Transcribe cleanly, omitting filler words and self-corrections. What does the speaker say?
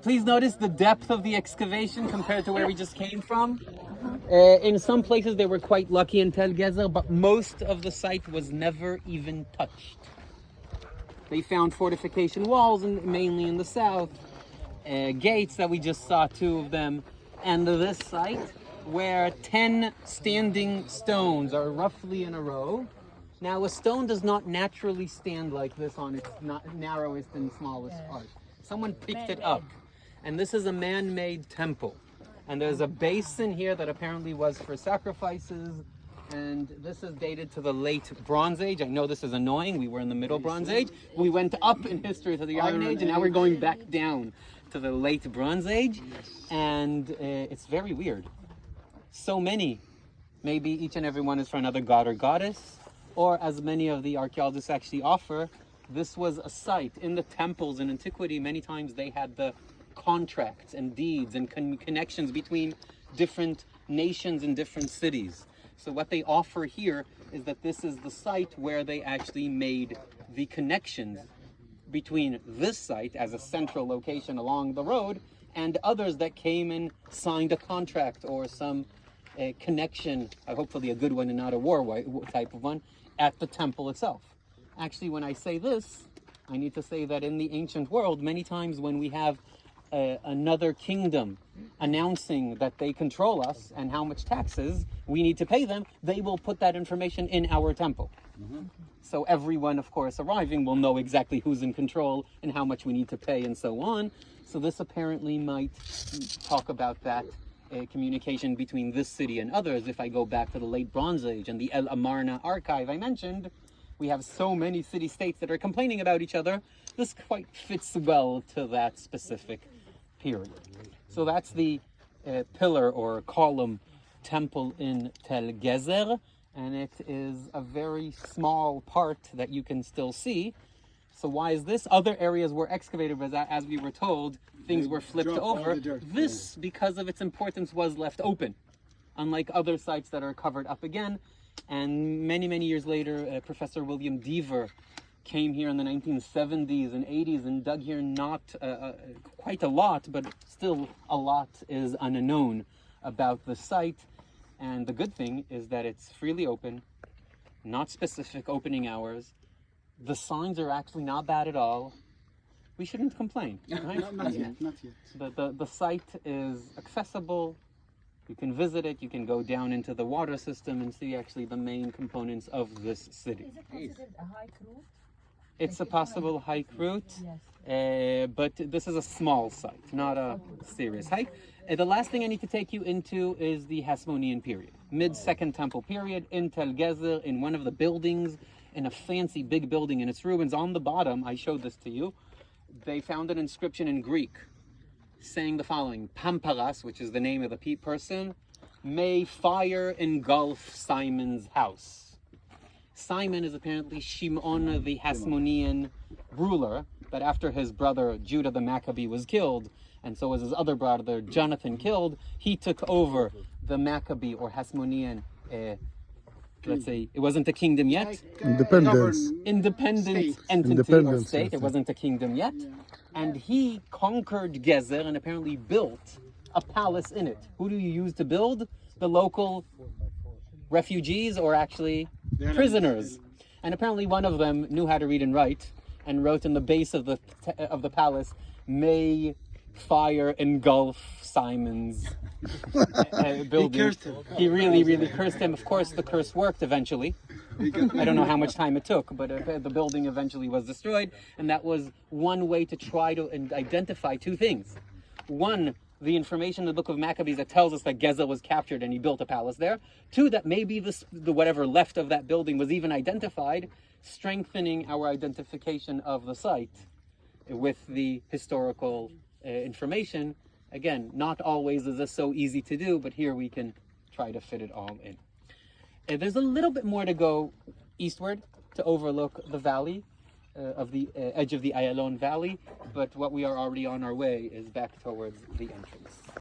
Please notice the depth of the excavation compared to where we just came from. In some places they were quite lucky in Tal Gezer, but most of the site was never even touched. They found fortification walls, mainly in the south, gates that we just saw, 2 of them, and this site where 10 standing stones are roughly in a row. Now, a stone does not naturally stand like this on its narrowest and smallest part. Someone picked it up, and this is a man-made temple. And there's a basin here that apparently was for sacrifices, and this is dated to the late Bronze Age. I know this is annoying. We were in the Middle Bronze Age. We went up in history to the Iron Age, and now we're going back down to the late Bronze Age. And it's very weird. So many, maybe each and every one is for another god or goddess, or as many of the archaeologists actually offer, this was a site in the temples in antiquity. Many times they had the contracts and deeds and connections between different nations and different cities. So what they offer here is that this is the site where they actually made the connections between this site as a central location along the road and others that came and signed a contract or some connection, hopefully a good one and not a war type of one, at the temple itself. Actually, when I say this, I need to say that in the ancient world, many times when we have another kingdom announcing that they control us and how much taxes we need to pay them, they will put that information in our temple. So everyone, of course, arriving will know exactly who's in control and how much we need to pay and so on. So this apparently might talk about that communication between this city and others. If I go back to the late Bronze Age and the El Amarna archive I mentioned, we have so many city-states that are complaining about each other. This quite fits well to that specific period. So that's the pillar or column temple in Tal Gezer, and it is a very small part that you can still see. So why is this? Other areas were excavated, but as we were told, things were flipped over. This, because of its importance, was left open, unlike other sites that are covered up again. And many, many years later, Professor William Deaver came here in the 1970s and 80s and dug here not quite a lot, but still a lot is unknown about the site. And the good thing is that it's freely open, not specific opening hours. The signs are actually not bad at all. We shouldn't complain, right? Not yet. The site is accessible. You can visit it. You can go down into the water system and see actually the main components of this city. Is it considered a hike route? It's a possible hike route, but this is a small site, not a serious hike. The last thing I need to take you into is the Hasmonean period, mid-Second Temple period in Tal Gezer, in one of the buildings, in a fancy big building in its ruins. On the bottom, I showed this to you, they found an inscription in Greek saying the following: Pamparas, which is the name of the person, may fire engulf Simon's house. Simon is apparently Shimon the Hasmonean ruler, that after his brother Judah the Maccabee was killed, and so was his other brother Jonathan killed, he took over the Maccabee or Hasmonean, let's say, it wasn't a kingdom yet. Independent entity or state. It wasn't a kingdom yet. And he conquered Gezer and apparently built a palace in it. Who do you use to build? The local refugees, or actually prisoners. And apparently one of them knew how to read and write and wrote in the base of the palace, "May fire engulf Simon's building." He cursed him. He really cursed him. Of course, the curse worked eventually. I don't know how much time it took, but the building eventually was destroyed. And that was one way to try to identify 2 things. One, the information in the book of Maccabees that tells us that Gezer was captured and he built a palace there. 2, that maybe the whatever left of that building was even identified, strengthening our identification of the site with the historical information. Again, not always is this so easy to do, but here we can try to fit it all in. There's a little bit more to go eastward to overlook the valley of the edge of the Ayalon Valley, but what we are already on our way is back towards the entrance.